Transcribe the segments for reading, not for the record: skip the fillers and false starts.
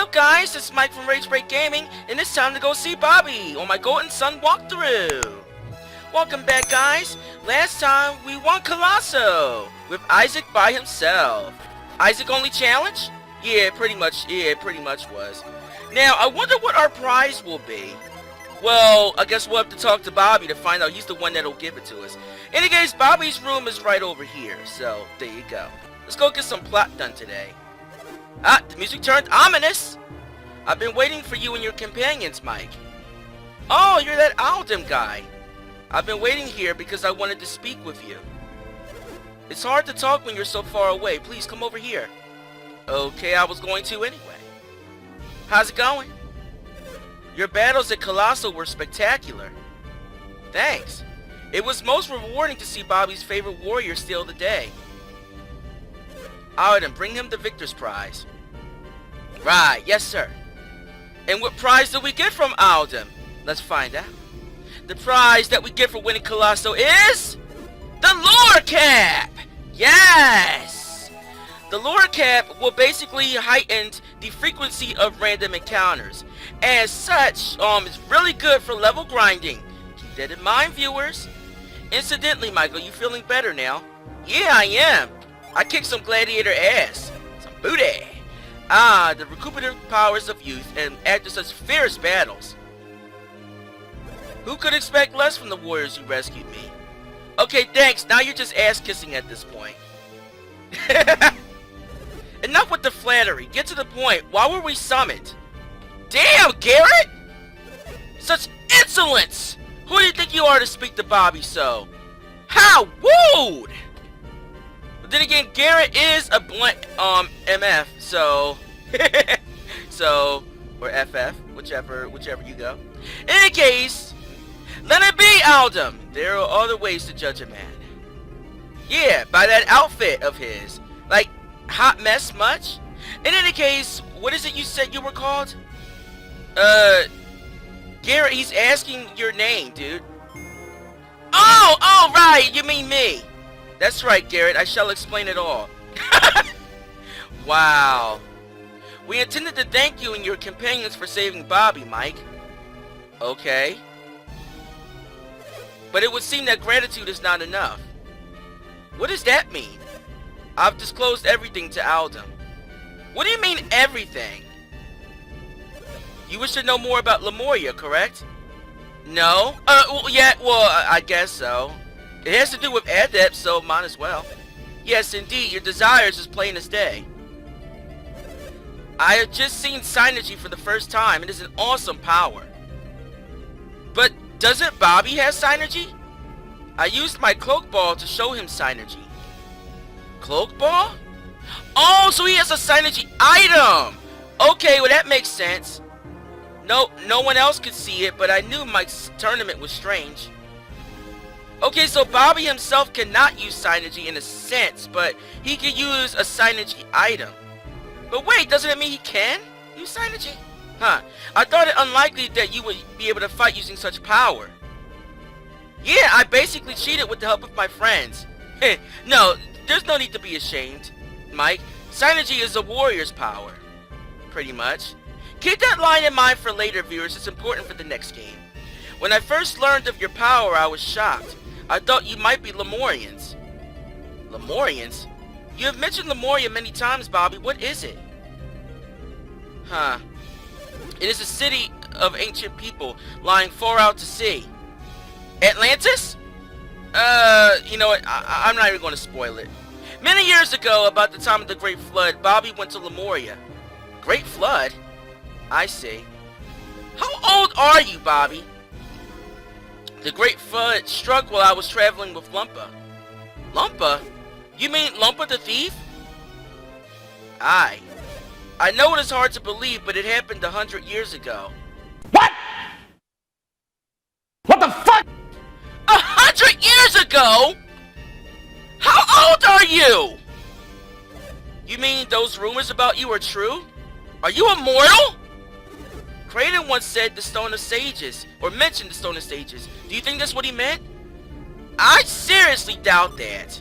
up, guys? It's Mike from Rage Break Gaming, and it's time to go see Babi on my Golden Sun walkthrough. Welcome back, guys. Last time we won Colosso with Isaac by himself. Isaac only challenge? Yeah, pretty much was. Now, I wonder what our prize will be. Well, I guess we'll have to talk to Babi to find out. He's the one that'll give it to us. In any case, Babi's room is right over here, so there you go. Let's go get some plot done today. Ah, the music turned ominous. I've been waiting for you and your companions, Mike. Oh, you're that Alden guy. I've been waiting here because I wanted to speak with you. It's hard to talk when you're so far away. Please come over here. Okay, I was going to anyway. How's it going? Your battles at Colosso were spectacular. Thanks. It was most rewarding to see Babi's favorite warrior steal the day. Alright, and bring him the victor's prize. Right, yes sir. And what prize do we get from Alden? Let's find out. The prize that we get for winning Colosso is... the lure cap! Yes! The lure cap will basically heighten the frequency of random encounters. As such, it's really good for level grinding. Keep that in mind, viewers. Incidentally, Michael, you feeling better now? Yeah, I am. I kicked some gladiator ass. Some booty. Ah, the recuperative powers of youth and after such fierce battles. Who could expect less from the warriors who rescued me? Okay, thanks. Now you're just ass-kissing at this point. Enough with the flattery. Get to the point. Why were we summoned? Damn, Garrett! Such insolence! Who do you think you are to speak to Babi so? How rude! But then again, Garrett is a blunt, MF, so... so... or FF, whichever you go. In any case, let it be, Aldum! There are other ways to judge a man. Yeah, by that outfit of his. Like, hot mess much? In any case, what is it you said you were called? Garrett, he's asking your name, dude. Oh, right, you mean me. That's right, Garrett, I shall explain it all. Wow. We intended to thank you and your companions for saving Babi, Mike. Okay. But it would seem that gratitude is not enough. What does that mean? I've disclosed everything to Aldum. What do you mean, everything? You wish to know more about Lemuria, correct? No? I guess so. It has to do with adepts, so might as well. Yes, indeed, your desires is plain as day. I have just seen Synergy for the first time. It is an awesome power. But doesn't Babi have Synergy? I used my cloak ball to show him Synergy. Cloak ball? Oh, so he has a Synergy item! Okay, well that makes sense. No one else could see it, but I knew Mike's tournament was strange. Okay, so Babi himself cannot use Synergy in a sense, but he can use a Synergy item. But wait, doesn't it mean he can use Synergy? Huh, I thought it unlikely that you would be able to fight using such power. Yeah, I basically cheated with the help of my friends. No, there's no need to be ashamed, Mike. Synergy is a warrior's power. Pretty much. Keep that line in mind for later, viewers. It's important for the next game. When I first learned of your power, I was shocked. I thought you might be Lemurians. Lemurians? You have mentioned Lemuria many times, Babi. What is it? Huh. It is a city of ancient people lying far out to sea. Atlantis? You know what? I'm not even going to spoil it. Many years ago, about the time of the Great Flood, Babi went to Lemuria. Great Flood? I see. How old are you, Babi? The Great Flood struck while I was traveling with Lunpa. Lunpa? You mean Lunpa the thief? Aye. I know it is hard to believe, but it happened 100 years ago. What? What the fuck? 100 years ago? How old are you? You mean those rumors about you are true? Are you immortal? Kraden once said the Stone of Sages, or mentioned the Stone of Sages. Do you think that's what he meant? I seriously doubt that.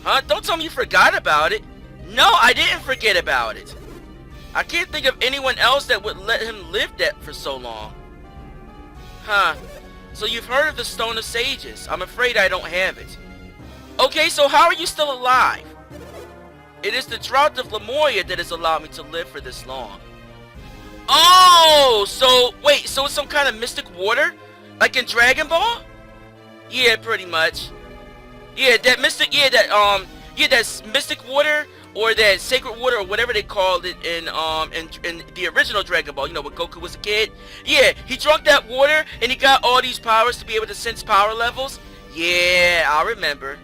Huh? Don't tell me you forgot about it. No, I didn't forget about it. I can't think of anyone else that would let him live that for so long. Huh. So you've heard of the Stone of Sages. I'm afraid I don't have it. Okay, so how are you still alive? It is the drought of Lemuria that has allowed me to live for this long. Oh, so wait, so it's some kind of mystic water? Like in Dragon Ball? Yeah, pretty much. Yeah, that mystic, that's mystic water, or that sacred water, or whatever they called it in the original Dragon Ball, you know, when Goku was a kid. Yeah, he drank that water, and he got all these powers to be able to sense power levels. Yeah, I remember.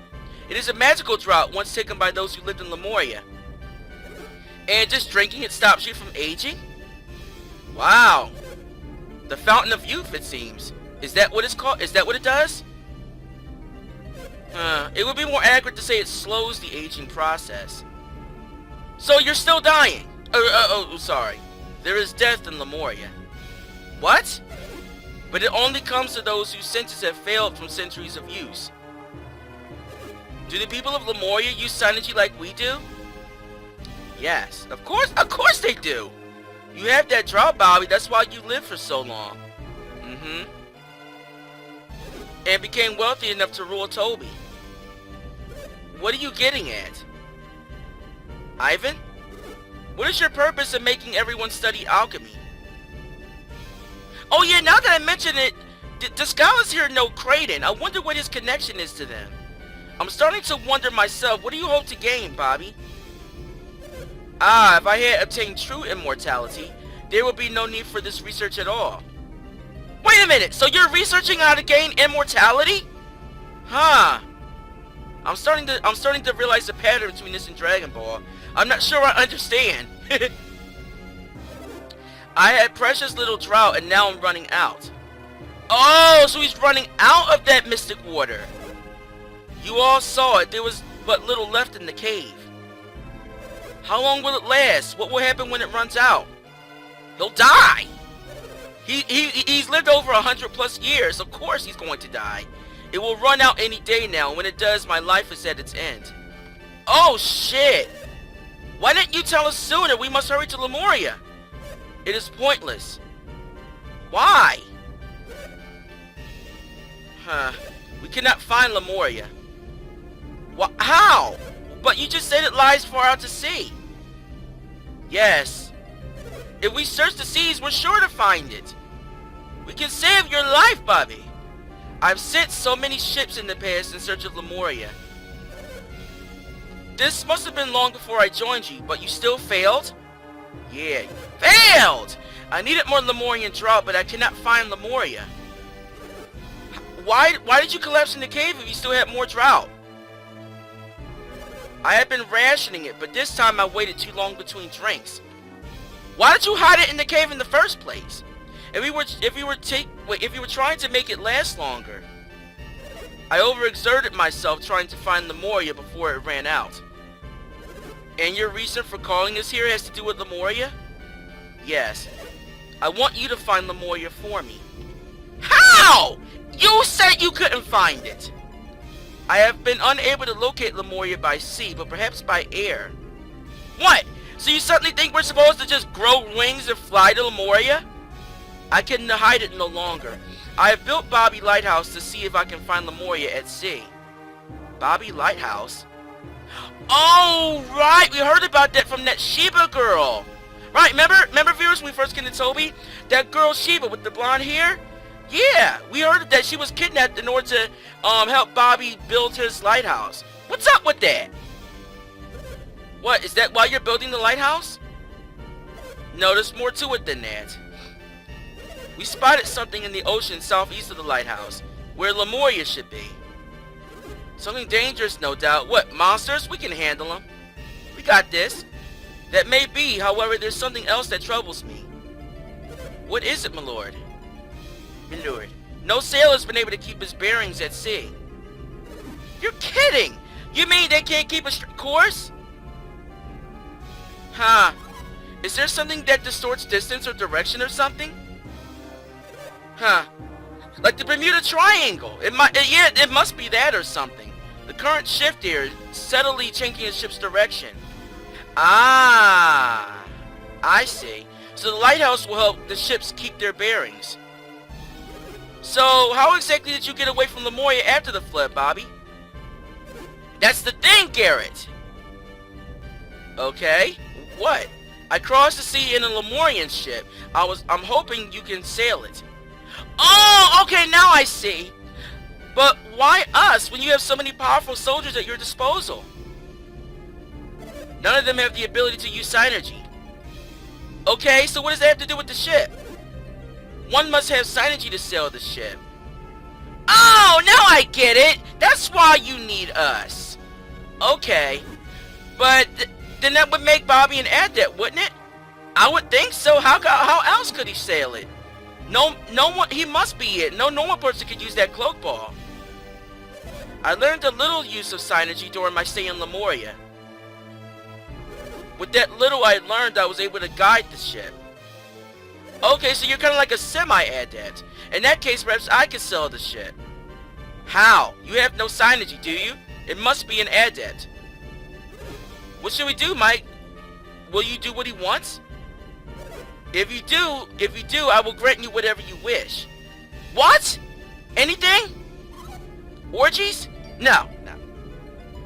It is a magical drought once taken by those who lived in Lemuria. And just drinking it stops you from aging? Wow. The Fountain of Youth, it seems. Is that what it's called? Is that what it does? It would be more accurate to say it slows the aging process. So you're still dying. Sorry. There is death in Lemuria. What? But it only comes to those whose senses have failed from centuries of use. Do the people of Lemuria use Synergy like we do? Yes, of course they do. You have that drought, Babi, that's why you lived for so long. And became wealthy enough to rule Toby. What are you getting at? Ivan? What is your purpose in making everyone study alchemy? Oh yeah, now that I mention it, the scholars here know Kraden. I wonder what his connection is to them. I'm starting to wonder myself, what do you hope to gain, Babi? Ah, if I had obtained true immortality, there would be no need for this research at all. Wait a minute, so you're researching how to gain immortality? Huh. I'm starting to realize the pattern between this and Dragon Ball. I'm not sure I understand. I had precious little drought and now I'm running out. Oh, so he's running out of that mystic water. You all saw it. There was but little left in the cave. How long will it last? What will happen when it runs out? He'll die. He's lived over 100+ years. Of course he's going to die. It will run out any day now. And when it does, my life is at its end. Oh shit. Why didn't you tell us sooner? We must hurry to Lemuria. It is pointless. Why? Huh. We cannot find Lemuria. How? But you just said it lies far out to sea. Yes. If we search the seas, we're sure to find it. We can save your life, Babi. I've sent so many ships in the past in search of Lemuria. This must have been long before I joined you, but you still failed? Yeah, you failed! I needed more Lemurian drought, but I cannot find Lemuria. Why did you collapse in the cave if you still had more drought? I had been rationing it, but this time I waited too long between drinks. Why did you hide it in the cave in the first place? If you were trying to make it last longer. I overexerted myself trying to find Lemuria before it ran out. And your reason for calling us here has to do with Lemuria? Yes. I want you to find Lemuria for me. How? You said you couldn't find it. I have been unable to locate Lemuria by sea, but perhaps by air. What? So you suddenly think we're supposed to just grow wings and fly to Lemuria? I can hide it no longer. I have built Babi Lighthouse to see if I can find Lemuria at sea. Babi Lighthouse? Oh, right! We heard about that from that Sheba girl. Right, remember viewers, when we first came to Toby? That girl Sheba with the blonde hair? Yeah, we heard that she was kidnapped in order to help Babi build his lighthouse. What's up with that? What, is that why you're building the lighthouse? No, there's more to it than that. We spotted something in the ocean southeast of the lighthouse, where Lemuria should be. Something dangerous, no doubt. What, monsters? We can handle them. We got this. That may be, however, there's something else that troubles me. What is it, my lord? My lord. No sailor's been able to keep his bearings at sea. You're kidding! You mean they can't keep a straight course? Huh. Is there something that distorts distance or direction or something? Huh. Like the Bermuda Triangle. It must be that or something. The current shift here is subtly changing the ship's direction. Ah. I see. So the lighthouse will help the ships keep their bearings. So, how exactly did you get away from Lemuria after the flood, Babi? That's the thing, Garrett! Okay, what? I crossed the sea in a Lemurian ship. I'm hoping you can sail it. Oh, okay, now I see. But why us when you have so many powerful soldiers at your disposal? None of them have the ability to use synergy. Okay, so what does that have to do with the ship? One must have synergy to sail the ship. Oh, now I get it! That's why you need us. Okay. But then that would make Babi an adept, wouldn't it? I would think so. How else could he sail it? No one, he must be it. No normal person could use that cloak ball. I learned a little use of synergy during my stay in Lemuria. With that little I learned, I was able to guide the ship. Okay, so you're kind of like a semi-adept. In that case, perhaps I could sail the ship. How? You have no synergy, do you? It must be an adept. What should we do, Mike? Will you do what he wants? If you do, I will grant you whatever you wish. What? Anything? Orgies? No.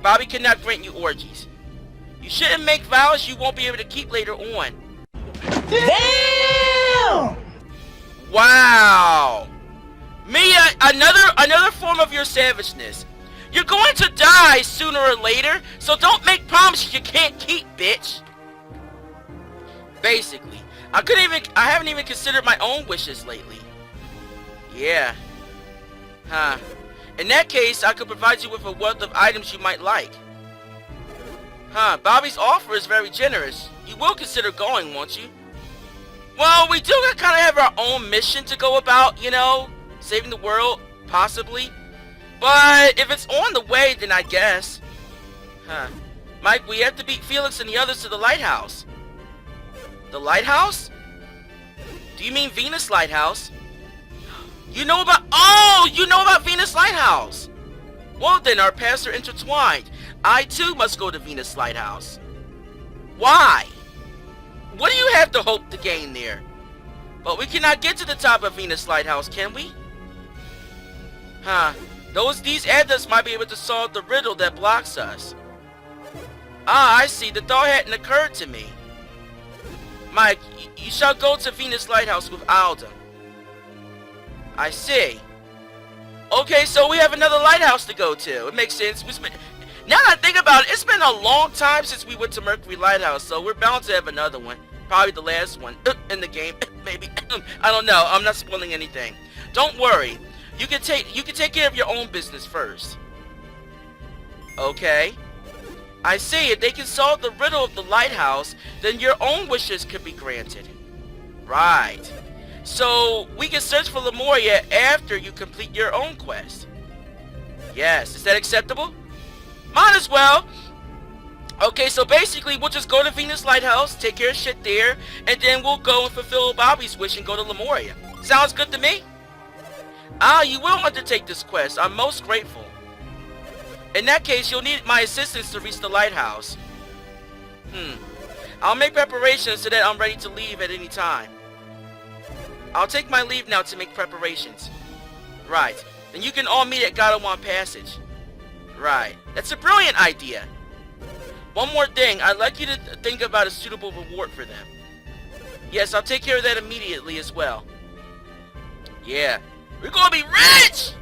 Babi cannot grant you orgies. You shouldn't make vows you won't be able to keep later on. Damn! Wow! Mia, another form of your savageness. You're going to die sooner or later, so don't make promises you can't keep, bitch. Basically, I haven't even considered my own wishes lately. Yeah. Huh. In that case, I could provide you with a wealth of items you might like. Huh, Babi's offer is very generous. You will consider going, won't you? Well, we do kind of have our own mission to go about, you know, saving the world, possibly. But if it's on the way, then I guess. Huh. Mike, we have to beat Felix and the others to the lighthouse. The lighthouse? Do you mean Venus Lighthouse? You know about Venus Lighthouse! Well then, our paths are intertwined. I too must go to Venus Lighthouse. Why? What do you have to hope to gain there? But we cannot get to the top of Venus Lighthouse, can we? Huh. These adepts might be able to solve the riddle that blocks us. Ah, I see. The thought hadn't occurred to me. Mike, you shall go to Venus Lighthouse with Alden. I see. Okay, so we have another lighthouse to go to. It makes sense. Now that I think about it, it's been a long time since we went to Mercury Lighthouse, so we're bound to have another one. Probably the last one in the game, maybe. I don't know. I'm not spoiling anything. Don't worry. You can take care of your own business first. Okay. I see. If they can solve the riddle of the lighthouse, then your own wishes could be granted. Right. So, we can search for Lemuria after you complete your own quest. Yes. Is that acceptable? Might as well. Okay, so basically, we'll just go to Venus Lighthouse, take care of shit there, and then we'll go and fulfill Babi's wish and go to Lemuria. Sounds good to me? Ah, you will undertake this quest. I'm most grateful. In that case, you'll need my assistance to reach the lighthouse. I'll make preparations so that I'm ready to leave at any time. I'll take my leave now to make preparations. Right. Then you can all meet at Gondowan Passage. Right. That's a brilliant idea. One more thing. I'd like you to think about a suitable reward for them. Yes, I'll take care of that immediately as well. Yeah. We're gonna be rich!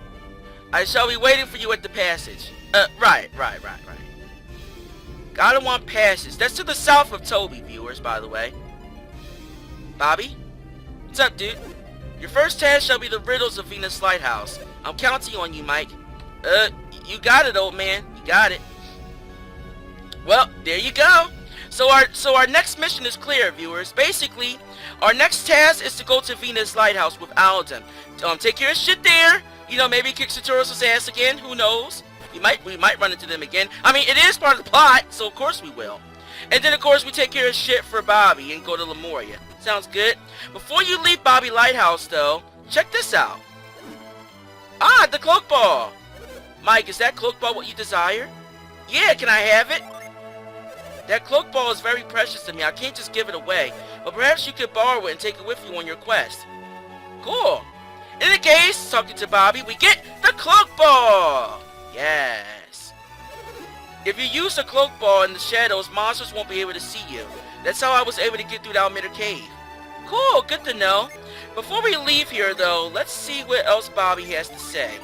I shall be waiting for you at the passage. Right. Gondowan Passage. That's to the south of Toby, viewers, by the way. Babi? What's up, dude? Your first task shall be the riddles of Venus Lighthouse. I'm counting on you, Mike. You got it, old man. You got it. Well, there you go. So our next mission is clear, viewers. Basically, our next task is to go to Venus Lighthouse with Alden. Take care of shit there. You know, maybe kick Satoru's ass again. Who knows? We might run into them again. I mean, it is part of the plot, so of course we will. And then, of course, we take care of shit for Babi and go to Lemuria. Sounds good. Before you leave Babi Lighthouse, though, check this out. Ah, the cloak ball. Mike, is that cloak ball what you desire? Yeah, can I have it? That cloak ball is very precious to me. I can't just give it away. Or perhaps you could borrow it and take it with you on your quest. Cool. In any case, talking to Babi, we get the cloak ball. Yes. If you use the cloak ball in the shadows, monsters won't be able to see you. That's how I was able to get through the Almeida Cave. Cool, good to know. Before we leave here, though, let's see what else Babi has to say.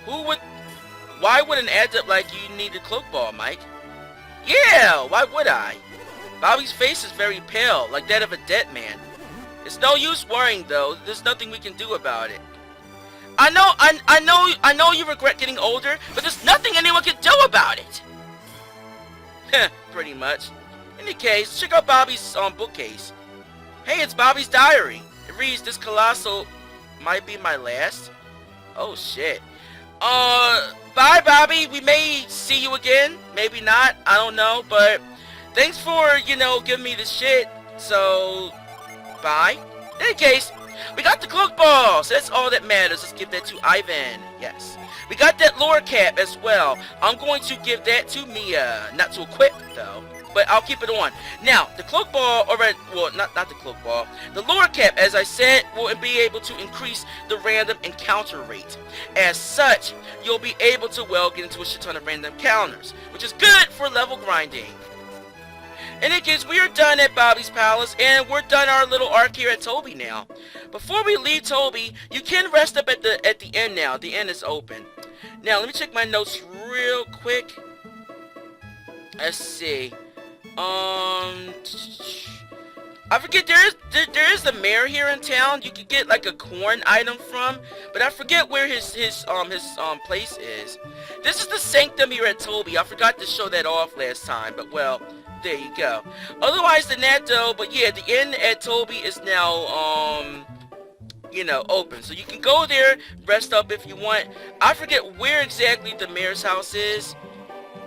Why would an adept like you need a cloak ball, Mike? Yeah, why would I? Babi's face is very pale, like that of a dead man. It's no use worrying, though. There's nothing we can do about it. I know you regret getting older, but there's nothing anyone can do about it. Heh, pretty much. In any case, check out Babi's bookcase. Hey, it's Babi's diary. It reads, "This colossal might be my last." Oh shit. Bye, Babi. We may see you again. Maybe not. I don't know. But thanks for, giving me this shit. So, bye. In any case, we got the cloak ball. So that's all that matters. Let's give that to Ivan. Yes. We got that lore cap as well. I'm going to give that to Mia. Not to equip, though. But I'll keep it on. Now, the cloak ball, not the cloak ball. The lore cap, as I said, will be able to increase the random encounter rate. As such, you'll be able to, get into a shit ton of random encounters, which is good for level grinding. In any case, we are done at Babi's Palace, and we're done our little arc here at Toby now. Before we leave Toby, you can rest up at the inn now. The inn is open. Now, let me check my notes real quick. Let's see. I forget, there is the mayor here in town you could get like a corn item from, but I forget where his place is. This is the sanctum here at Toby. I forgot to show that off last time, but well, there you go. Otherwise than that though, but yeah, the inn at Toby is now open, so you can go there, rest up if you want. I forget where exactly the mayor's house is.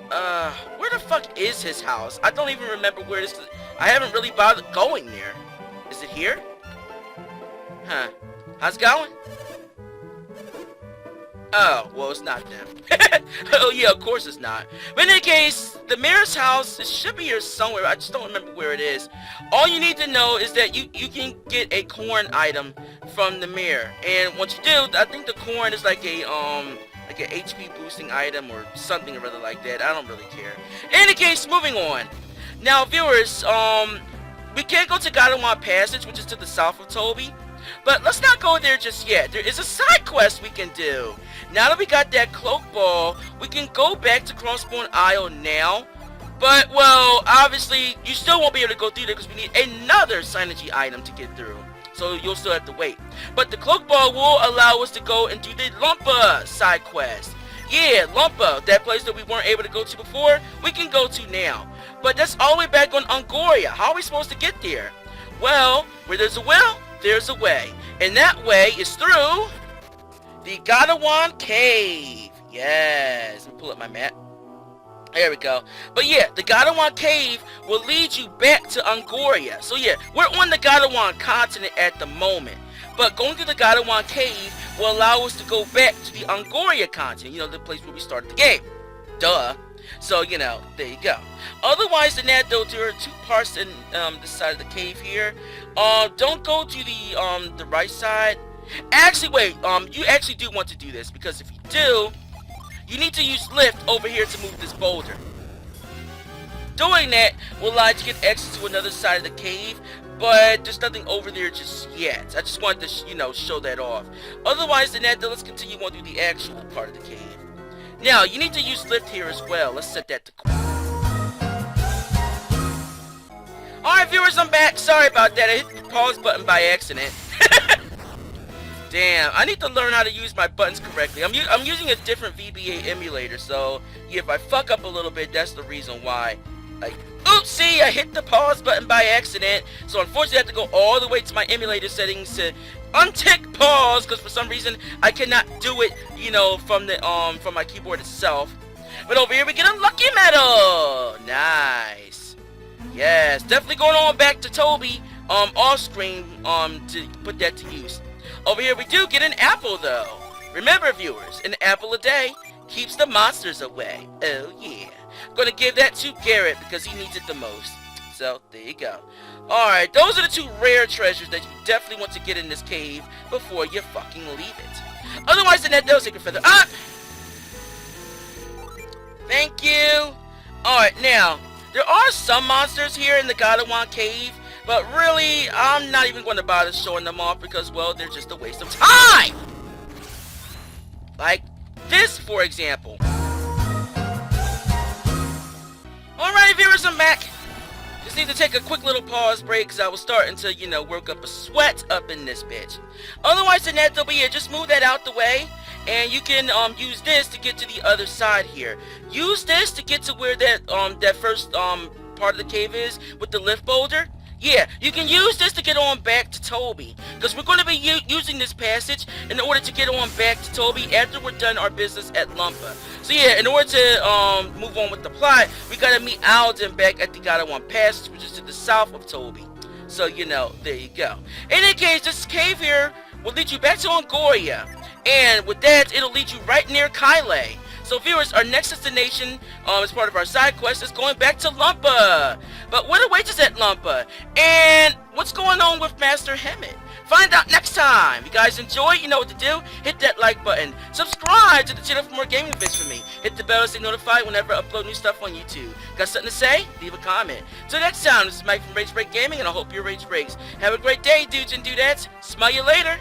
Where the fuck is his house? I don't even remember where this is. I haven't really bothered going there. Is it here? Huh. How's it going? Oh, well, it's not them. Oh, yeah, of course it's not. But in any case, the mayor's house, it should be here somewhere. I just don't remember where it is. All you need to know is that you can get a corn item from the mayor. And once you do, I think the corn is like an HP boosting item or something or other like that. I don't really care. In any case, moving on. Now, viewers, we can't go to Gondowan Passage, which is to the south of Toby. But let's not go there just yet. There is a side quest we can do. Now that we got that cloak ball, we can go back to Crossbone Isle now. But, well, obviously, you still won't be able to go through there because we need another synergy item to get through. So you'll still have to wait. But the cloak ball will allow us to go and do the Lunpa side quest. Yeah, Lunpa, that place that we weren't able to go to before, we can go to now. But that's all the way back on Angoria. How are we supposed to get there? Well, where there's a will, there's a way. And that way is through the Gondowan Cave. Yes, let me pull up my map. There we go. But yeah, the Gondowan Cave will lead you back to Angoria. So yeah, we're on the Gondowan continent at the moment. But going to the Gondowan Cave will allow us to go back to the Angoria continent. The place where we started the game. Duh. So, there you go. Otherwise than that, though, there are two parts in the side of the cave here. Don't go to the right side. Actually, wait. You actually do want to do this, because if you do, you need to use lift over here to move this boulder. Doing that will allow you to get access to another side of the cave, but there's nothing over there just yet. I just wanted to, show that off. Otherwise than that, though, let's continue on through the actual part of the cave. Now, you need to use lift here as well. Let's set that to quick. Alright, viewers, I'm back. Sorry about that. I hit the pause button by accident. Damn, I need to learn how to use my buttons correctly. I'm using a different VBA emulator, so yeah, if I fuck up a little bit, that's the reason why. Like, oopsie, I hit the pause button by accident, so unfortunately I have to go all the way to my emulator settings to untick pause, because for some reason I cannot do it, from my keyboard itself. But over here we get a lucky medal! Nice. Yes, definitely going on back to Toby, off screen, to put that to use. Over here we do get an apple though. Remember, viewers, an apple a day keeps the monsters away. Oh yeah. I'm gonna give that to Garrett because he needs it the most. So, there you go. Alright, those are the 2 rare treasures that you definitely want to get in this cave before you fucking leave it. Otherwise, the net does take a feather. Ah! Thank you. Alright, now, there are some monsters here in the Gondowan Cave, but really, I'm not even going to bother showing them off because, well, they're just a waste of time! Like this, for example. Alright, viewers, I'm back. Just need to take a quick little pause break because I was starting to, you know, work up a sweat up in this bitch. Otherwise, the net will be here. Just move that out the way. And you can use this to get to the other side here. Use this to get to where that first part of the cave is with the lift boulder. Yeah, you can use this to get on back to Toby, because we're going to be using this passage in order to get on back to Toby after we're done our business at Lunpa. So yeah, in order to move on with the plot, we got to meet Alden back at the Gondowan Passage, which is to the south of Toby. So, you know, there you go. In any case, this cave here will lead you back to Angoria, and with that, it'll lead you right near Kyle. So viewers, our next destination, as part of our side quest, is going back to Lunpa. But what awaits us at Lunpa? And what's going on with Master Hemet? Find out next time. If you guys enjoy, you know what to do. Hit that like button. Subscribe to the channel for more gaming videos from me. Hit the bell to stay notified whenever I upload new stuff on YouTube. Got something to say? Leave a comment. Till next time, this is Mike from Rage Break Gaming, and I hope your rage breaks. Have a great day, dudes and dudettes. Smell you later.